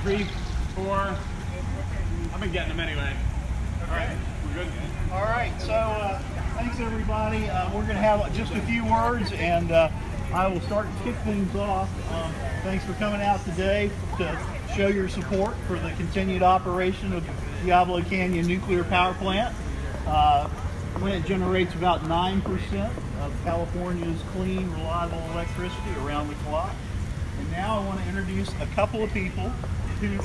3, 4. I've been getting them anyway. All right, we're good. All right, so thanks everybody. We're going to have just a few words, and I will start to kick things off. Thanks for coming out today to show your support for the continued operation of Diablo Canyon Nuclear Power Plant. The plant generates about 9% of California's clean, reliable electricity around the clock. And now I want to introduce a couple of people who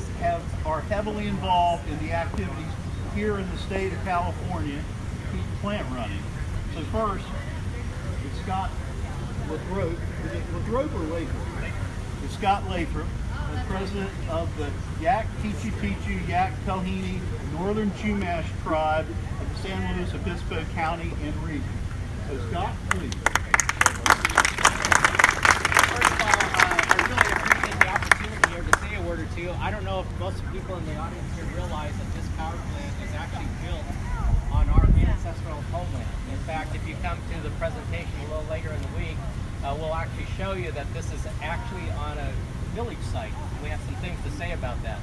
are heavily involved in the activities here in the state of California to keep the plant running. So first, it's Scott Lathrop. Is it Lathrop or Lathrop? It's Scott Lathrop, the president of the Yak Pichu Pichu Yak Tahini Northern Chumash Tribe of the San Luis Obispo County and region. So Scott, please. Or two. I don't know if most people in the audience here realize that this power plant is actually built on our ancestral homeland. In fact, if you come to the presentation a little later in the week, we'll actually show you that this is actually on a village site. We have some things to say about that.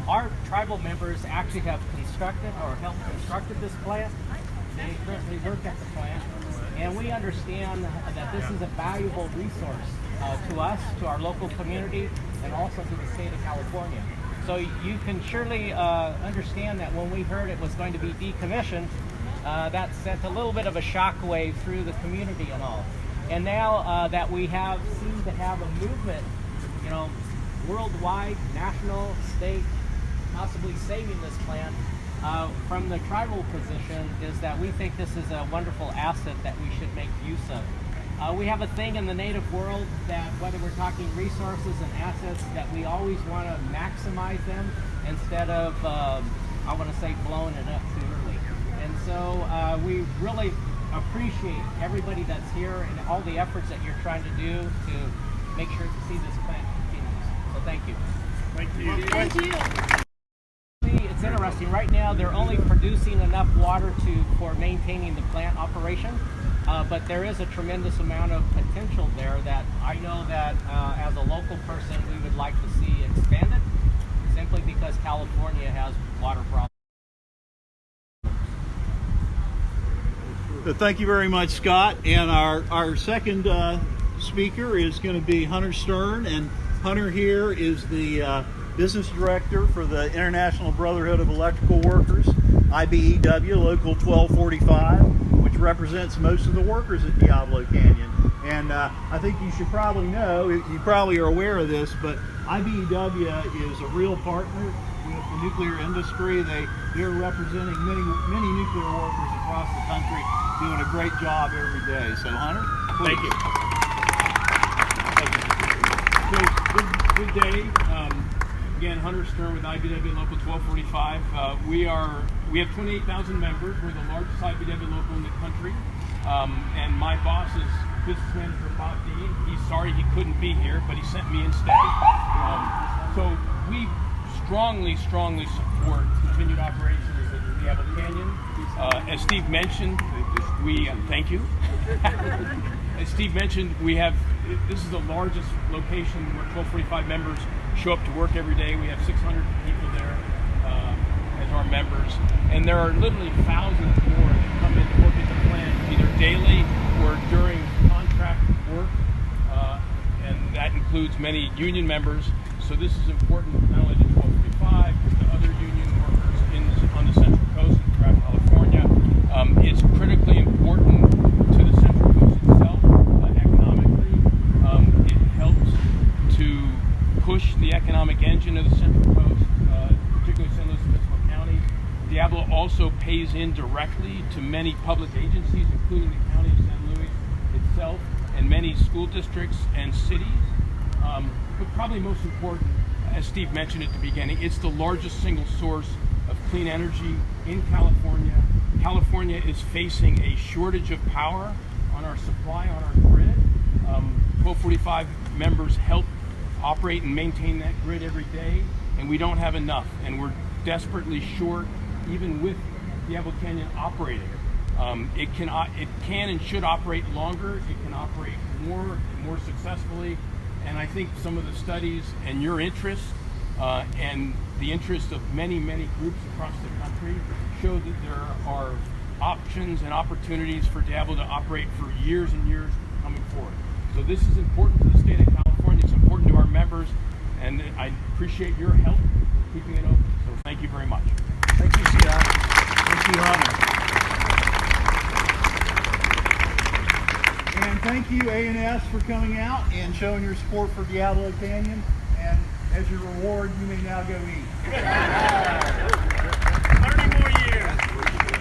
Our tribal members actually have constructed or helped constructed this plant. They currently work at the plant, and we understand that this is a valuable resource to us, to our local community, and also to the state of California. So you can surely understand that when we heard it was going to be decommissioned, that sent a little bit of a shockwave through the community and all. And now that we seem to have a movement, worldwide, national, state, possibly saving this plant, from the tribal position is that we think this is a wonderful asset that we should make use of. We have a thing in the native world that whether we're talking resources and assets, that we always want to maximize them instead of, I want to say, blowing it up too early. And so we really appreciate everybody that's here and all the efforts that you're trying to do to make sure to see this plant continues. So thank you. Thank you. Thank you. It's interesting. Right now, they're only producing enough water for maintaining the plant operation. But there is a tremendous amount of potential there that I know that as a local person we would like to see expanded, simply because California has water problems. So thank you very much, Scott. And our second speaker is going to be Hunter Stern, and Hunter here is the business director for the International Brotherhood of Electrical Workers, IBEW, Local 1245, which represents most of the workers at Diablo Canyon. And I think you should probably know, you probably are aware of this, but IBEW is a real partner with the nuclear industry. They're representing many nuclear workers across the country, doing a great job every day. So Hunter, please. Thank you. So, good day. Again, Hunter Stern with IBEW Local 1245. We have 28,000 members. We're the largest IBEW local in the country. And my boss is business manager Bob Dean. He's sorry he couldn't be here, but he sent me instead. So we strongly support continued operations at Diablo Canyon. As Steve mentioned, thank you. As Steve mentioned, this is the largest location where 1245 members show up to work every day. We have 600 people there as our members, and there are literally thousands more that come in to work at the plant either daily or during contract work, and that includes many union members. So this is important not only to 1245 but to other union workers on the Central Coast and throughout California. It's critically important to the Central Coast itself economically. It helps to push the economic engine of the Central Coast, particularly San Luis Obispo County. Diablo also pays in directly to many public agencies, including the County of San Luis itself, and many school districts and cities. But probably most important, as Steve mentioned at the beginning, it's the largest single source of clean energy in California. California is facing a shortage of power on our supply, on our grid. 1245 members help operate and maintain that grid every day, and we don't have enough, and we're desperately short even with Diablo Canyon operating. It can and should operate longer. It can operate more successfully, and I think some of the studies and your interest and the interest of many, many groups across the country show that there are options and opportunities for Diablo to operate for years and years coming forward. So this is important to the state of California. It's important to our members, and I appreciate your help keeping it open. So thank you very much. Thank you, Scott. Thank you, Hunter. And thank you, ANS, for coming out and showing your support for Diablo Canyon. And as your reward, you may now go eat. 30 more years.